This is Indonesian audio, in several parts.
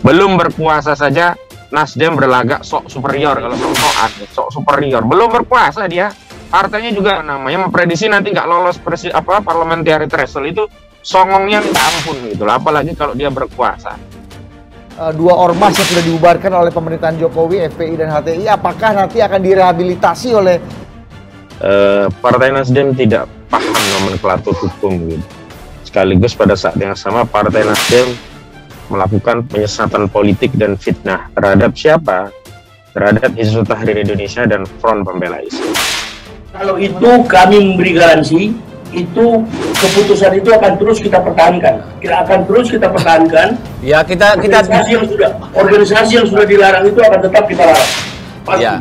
Belum berkuasa saja Nasdem berlagak sok superior, kalau sok superior. Belum berkuasa dia, partainya juga namanya memprediksi nanti nggak lolos parliamentary threshold, itu songongnya minta ampun gitu loh, apalagi kalau dia berkuasa. Dua ormas yang sudah dibubarkan oleh pemerintahan Jokowi, FPI dan HTI, apakah nanti akan direhabilitasi oleh Partai Nasdem tidak paham nomenklatur hukum gitu. Sekaligus pada saat yang sama Partai Nasdem melakukan penyesatan politik dan fitnah terhadap siapa? Terhadap Hizbut Tahrir Indonesia dan Front Pembela Islam. Kalau itu kami memberi garansi, itu keputusan itu akan terus kita pertahankan. Ya, kita organisasi yang sudah dilarang itu akan tetap kita larang. Pasti. Ya.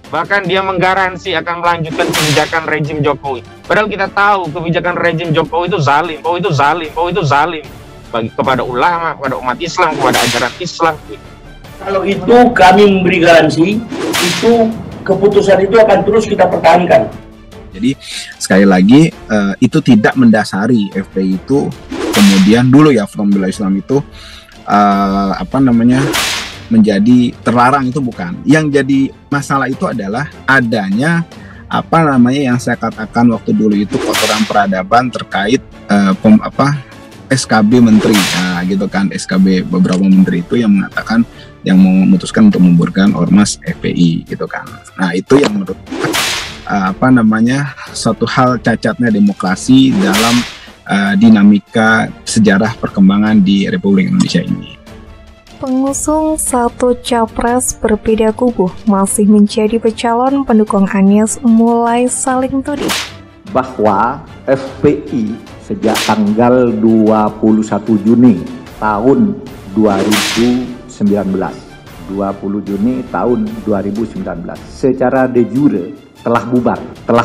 Bahkan dia menggaransi akan melanjutkan kebijakan rejim Jokowi. Padahal kita tahu kebijakan rejim Jokowi itu zalim, kepada ulama, kepada umat Islam, kepada ajaran Islam. Kalau itu kami memberi garansi, itu keputusan itu akan terus kita pertahankan. Jadi sekali lagi itu tidak mendasari FPI itu kemudian dulu ya Front Pembela Islam itu menjadi terlarang, itu bukan. Yang jadi masalah itu adalah adanya yang saya katakan waktu dulu itu kotoran peradaban terkait SKB menteri, gitu kan, SKB beberapa menteri itu yang mengatakan, yang memutuskan untuk membubarkan ormas FPI, gitu kan. Nah itu yang menurut suatu hal cacatnya demokrasi dalam dinamika sejarah perkembangan di Republik Indonesia ini. Pengusung satu capres berbeda kubu masih menjadi pecalon pendukung Anies mulai saling tuding. Bahwa FPI sejak tanggal 21 Juni tahun 2019 secara de jure telah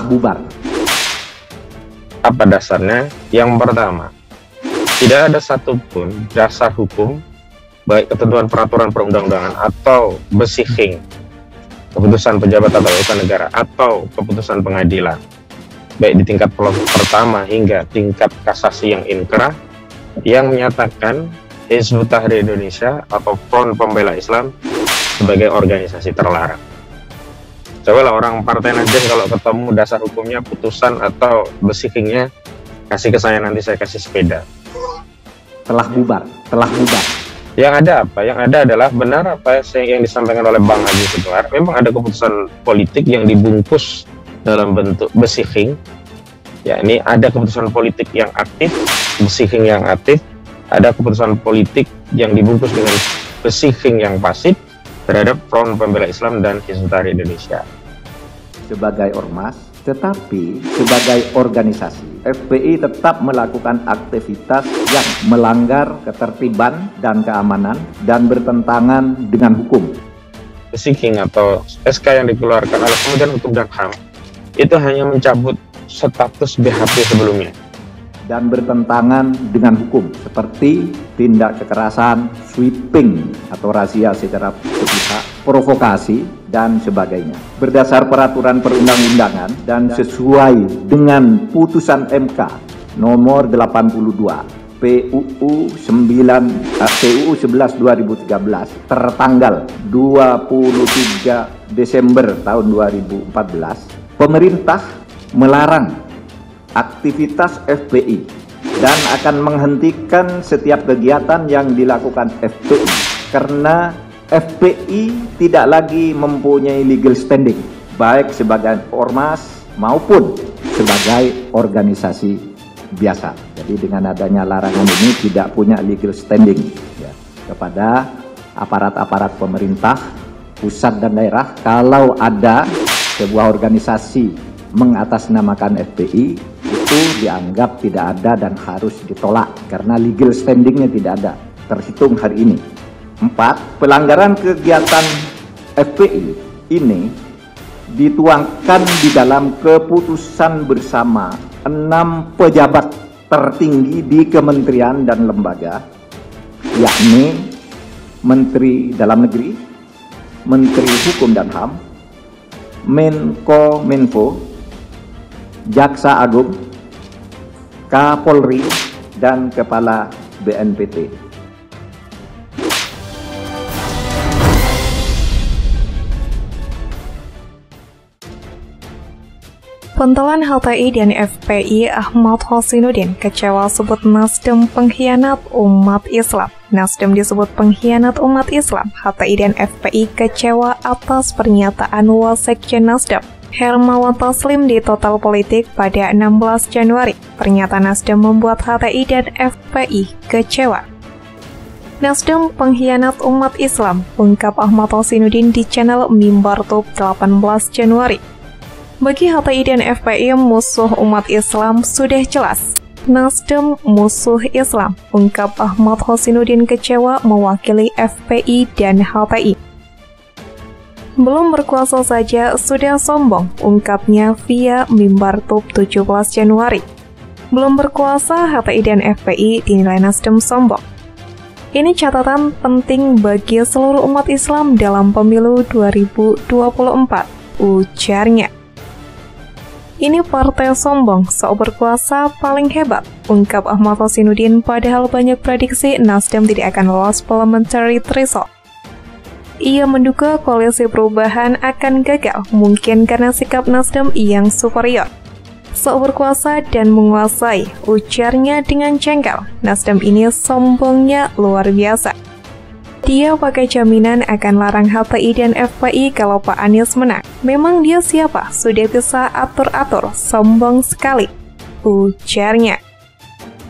bubar. Apa dasarnya? Yang pertama, tidak ada satupun dasar hukum, baik ketentuan peraturan perundang-undangan atau besiking, keputusan pejabat atau utusan negara atau keputusan pengadilan, baik di tingkat pertama hingga tingkat kasasi yang inkrah, yang menyatakan Hizbut Tahrir Indonesia atau Front Pembela Islam sebagai organisasi terlarang. Cobalah orang Partai Nasdem kalau ketemu dasar hukumnya, putusan atau besikingnya, kasih ke saya, nanti saya kasih sepeda. Telah bubar. Yang ada apa? Yang ada adalah benar apa yang disampaikan oleh Bang Haji Sitohang. Memang ada keputusan politik yang dibungkus dalam bentuk besiking. Ya, ini ada keputusan politik yang aktif, besiking yang aktif. Ada keputusan politik yang dibungkus dengan besiking yang pasif terhadap Front Pembela Islam dan Hizbut Tahrir Indonesia. Sebagai ormas, tetapi sebagai organisasi, FPI tetap melakukan aktivitas yang melanggar ketertiban dan keamanan dan bertentangan dengan hukum. Besiking atau SK yang dikeluarkan oleh Kementerian Hukum dan HAM itu hanya mencabut status BHP sebelumnya. Dan bertentangan dengan hukum, seperti tindak kekerasan, sweeping atau razia secara sepihak, provokasi, dan sebagainya. Berdasar peraturan perundang-undangan dan sesuai dengan putusan MK nomor 82 PUU 11/2013 tertanggal 23 Desember tahun 2014, pemerintah melarang aktivitas FPI dan akan menghentikan setiap kegiatan yang dilakukan FPI karena FPI tidak lagi mempunyai legal standing baik sebagai ormas maupun sebagai organisasi biasa. Jadi dengan adanya larangan ini tidak punya legal standing ya, kepada aparat-aparat pemerintah pusat dan daerah. Kalau ada sebuah organisasi mengatasnamakan FPI, itu dianggap tidak ada dan harus ditolak karena legal standingnya tidak ada terhitung hari ini. 4. Pelanggaran kegiatan FPI ini dituangkan di dalam keputusan bersama 6 pejabat tertinggi di kementerian dan lembaga, yakni Menteri Dalam Negeri, Menteri Hukum dan HAM, Menko-Minfo, Jaksa Agung, Kapolri, dan Kepala BNPT. Pentolan HTI dan FPI Ahmad Hosinuddin kecewa sebut Nasdem pengkhianat umat Islam. Nasdem disebut pengkhianat umat Islam. HTI dan FPI kecewa atas pernyataan Wasekjen Nasdem Hermawan Taslim di Total Politik pada 16 Januari. Pernyataan Nasdem membuat HTI dan FPI kecewa. Nasdem pengkhianat umat Islam, ungkap Ahmad Hosinuddin di channel Mimbar Tube 18 Januari. Bagi HTI dan FPI, musuh umat Islam sudah jelas. Nasdem musuh Islam, ungkap Ahmad Hosinuddin kecewa mewakili FPI dan HTI. Belum berkuasa saja sudah sombong, ungkapnya via Mimbar Tube 17 Januari. Belum berkuasa, HTI dan FPI dinilai Nasdem sombong. Ini catatan penting bagi seluruh umat Islam dalam pemilu 2024, ujarnya. Ini partai sombong, sok berkuasa paling hebat, ungkap Ahmad Hosinuddin, padahal banyak prediksi Nasdem tidak akan lolos parliamentary threshold. Ia menduga koalisi perubahan akan gagal, mungkin karena sikap Nasdem yang superior. Sok berkuasa dan menguasai, ujarnya dengan jengkel. Nasdem ini sombongnya luar biasa. Dia pakai jaminan akan larang HTI dan FPI kalau Pak Anies menang. Memang dia siapa? Sudah bisa atur-atur, sombong sekali, ujarnya.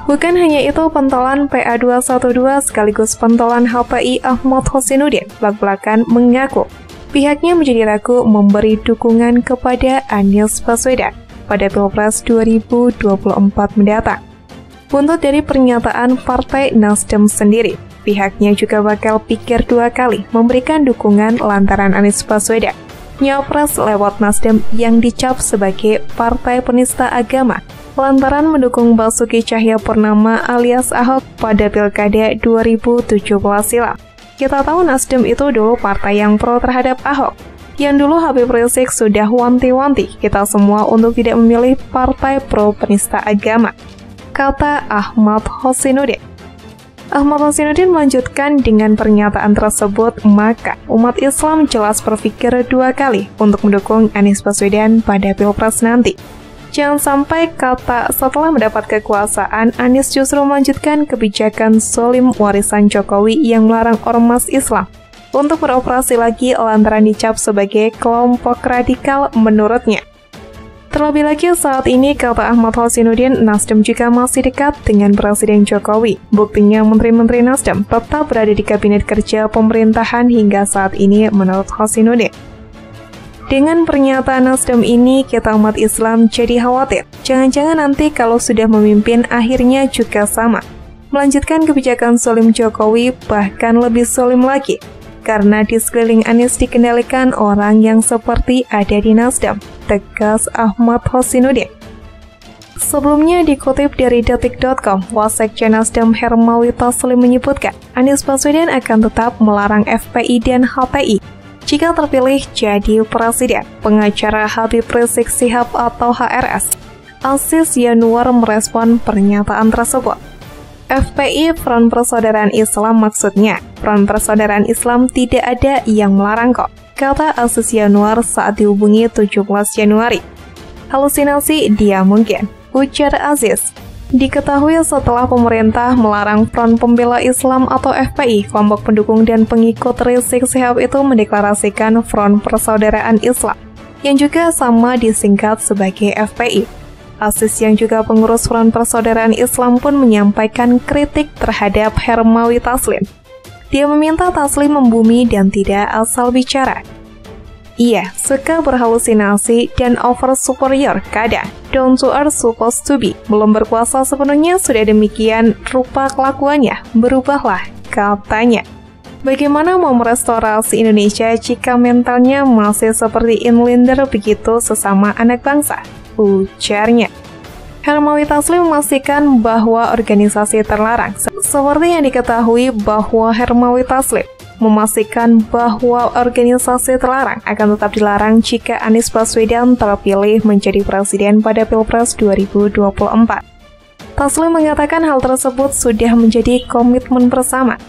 Bukan hanya itu, pentolan PA212 sekaligus pentolan HTI Ahmad Hosinuddin belak-belakan mengaku pihaknya menjadi ragu memberi dukungan kepada Anies Baswedan pada Pilpres 2024 mendatang. Buntut dari pernyataan Partai Nasdem sendiri, pihaknya juga bakal pikir dua kali memberikan dukungan lantaran Anies Baswedan nyapres lewat Nasdem yang dicap sebagai partai penista agama lantaran mendukung Basuki Cahayapurnama alias Ahok pada Pilkada 2017 silam. Kita tahu Nasdem itu dulu partai yang pro terhadap Ahok, yang dulu Habib Rizik sudah wanti-wanti kita semua untuk tidak memilih partai pro penista agama, kata Ahmad Hosinuddin. Ahmad Hosinuddin melanjutkan dengan pernyataan tersebut, maka umat Islam jelas berpikir dua kali untuk mendukung Anies Baswedan pada Pilpres nanti. Jangan sampai kata setelah mendapat kekuasaan, Anies justru melanjutkan kebijakan zolim warisan Jokowi yang melarang ormas Islam untuk beroperasi lagi lantaran dicap sebagai kelompok radikal menurutnya. Terlebih lagi saat ini, kata Ahmad Hosinuddin, Nasdem juga masih dekat dengan Presiden Jokowi. Buktinya menteri-menteri Nasdem tetap berada di kabinet kerja pemerintahan hingga saat ini menurut Hosinuddin. Dengan pernyataan Nasdem ini, kita umat Islam jadi khawatir. Jangan-jangan nanti kalau sudah memimpin akhirnya juga sama. Melanjutkan kebijakan zolim Jokowi, bahkan lebih zolim lagi. Karena di sekeliling Anies dikendalikan orang yang seperti ada di Nasdem, tegas Ahmad Hosinuddin. Sebelumnya dikutip dari Detik.com, Wasekjen Nasdem Hermawi Taslim menyebutkan Anies Baswedan akan tetap melarang FPI dan HTI jika terpilih jadi presiden. Pengacara Habib Rizik Sihab atau HRS, Aziz Yanuar merespon pernyataan tersebut. FPI Front Persaudaraan Islam maksudnya. Front Persaudaraan Islam tidak ada yang melarang kok, kata Aziz Yanuar saat dihubungi 17 Januari. Halusinasi dia mungkin, ujar Aziz. Diketahui setelah pemerintah melarang Front Pembela Islam atau FPI, kelompok pendukung dan pengikut Rizik Sihab itu mendeklarasikan Front Persaudaraan Islam, yang juga sama disingkat sebagai FPI. Aziz yang juga pengurus Front Persaudaraan Islam pun menyampaikan kritik terhadap Hermawi Taslim. Dia meminta Taslim membumi dan tidak asal bicara. Ia suka berhalusinasi dan over superior kadang, down to earth supposed to be. Belum berkuasa sepenuhnya sudah demikian rupa kelakuannya, berubahlah, katanya. Bagaimana mau merestorasi Indonesia jika mentalnya masih seperti inlander begitu sesama anak bangsa? Ujarnya. Hermawi Taslim memastikan bahwa organisasi terlarang. Seperti yang diketahui bahwa Hermawi Taslim memastikan bahwa organisasi terlarang akan tetap dilarang jika Anies Baswedan terpilih menjadi presiden pada Pilpres 2024. Taslim mengatakan hal tersebut sudah menjadi komitmen bersama.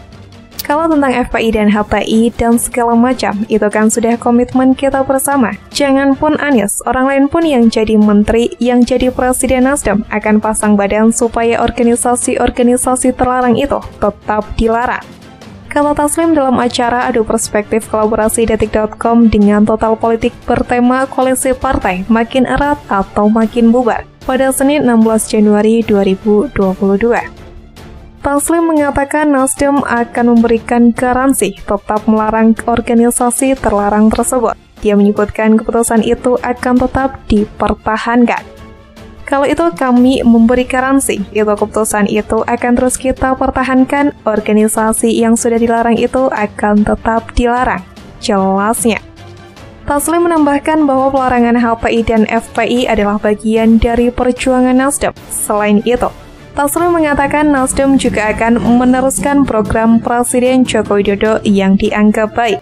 Kalau tentang FPI dan HTI dan segala macam, itu kan sudah komitmen kita bersama. Jangan pun Anies, orang lain pun yang jadi menteri, yang jadi presiden Nasdem akan pasang badan supaya organisasi-organisasi terlarang itu tetap dilarang. Kata Taslim dalam acara Adu Perspektif kolaborasi Detik.com dengan Total Politik bertema koalisi partai makin erat atau makin bubar pada Senin 16 Januari 2022. Taslim mengatakan Nasdem akan memberikan garansi tetap melarang organisasi terlarang tersebut. Dia menyebutkan keputusan itu akan tetap dipertahankan. Kalau itu kami memberi garansi, itu keputusan itu akan terus kita pertahankan, organisasi yang sudah dilarang itu akan tetap dilarang, jelasnya. Taslim menambahkan bahwa pelarangan HTI dan FPI adalah bagian dari perjuangan Nasdem. Selain itu, Taslim mengatakan Nasdem juga akan meneruskan program Presiden Joko Widodo yang dianggap baik.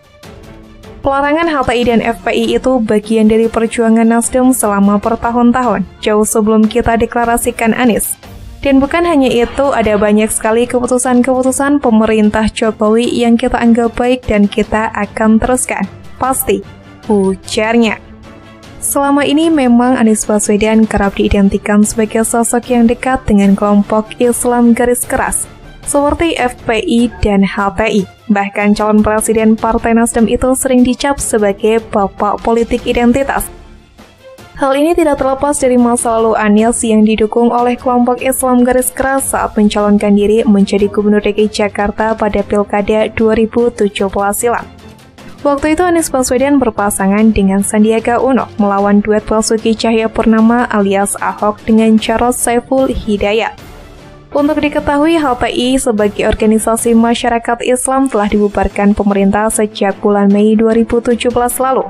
Pelarangan HTI dan FPI itu bagian dari perjuangan Nasdem selama bertahun-tahun, jauh sebelum kita deklarasikan Anies. Dan bukan hanya itu, ada banyak sekali keputusan-keputusan pemerintah Jokowi yang kita anggap baik dan kita akan teruskan. Pasti, ujarnya. Selama ini memang Anies Baswedan kerap diidentikan sebagai sosok yang dekat dengan kelompok Islam garis keras, seperti FPI dan HTI. Bahkan calon presiden Partai Nasdem itu sering dicap sebagai bapak politik identitas. Hal ini tidak terlepas dari masa lalu Anies yang didukung oleh kelompok Islam garis keras saat mencalonkan diri menjadi Gubernur DKI Jakarta pada Pilkada 2017 silam. Waktu itu Anies Baswedan berpasangan dengan Sandiaga Uno melawan duet Basuki Cahayapurnama alias Ahok dengan Jarod Saiful Hidayat. Untuk diketahui, HTI sebagai organisasi masyarakat Islam telah dibubarkan pemerintah sejak bulan Mei 2017 lalu.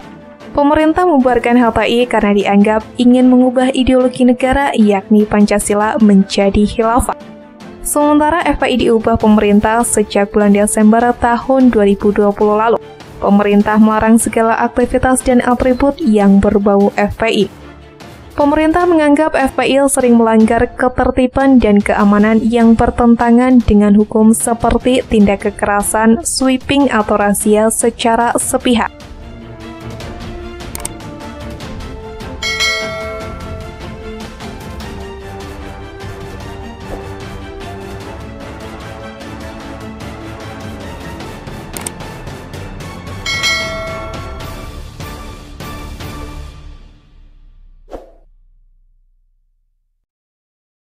Pemerintah membubarkan HTI karena dianggap ingin mengubah ideologi negara yakni Pancasila menjadi khilafah. Sementara FPI diubah pemerintah sejak bulan Desember tahun 2020 lalu. Pemerintah melarang segala aktivitas dan atribut yang berbau FPI. Pemerintah menganggap FPI sering melanggar ketertiban dan keamanan yang bertentangan dengan hukum seperti tindak kekerasan, sweeping atau razia secara sepihak.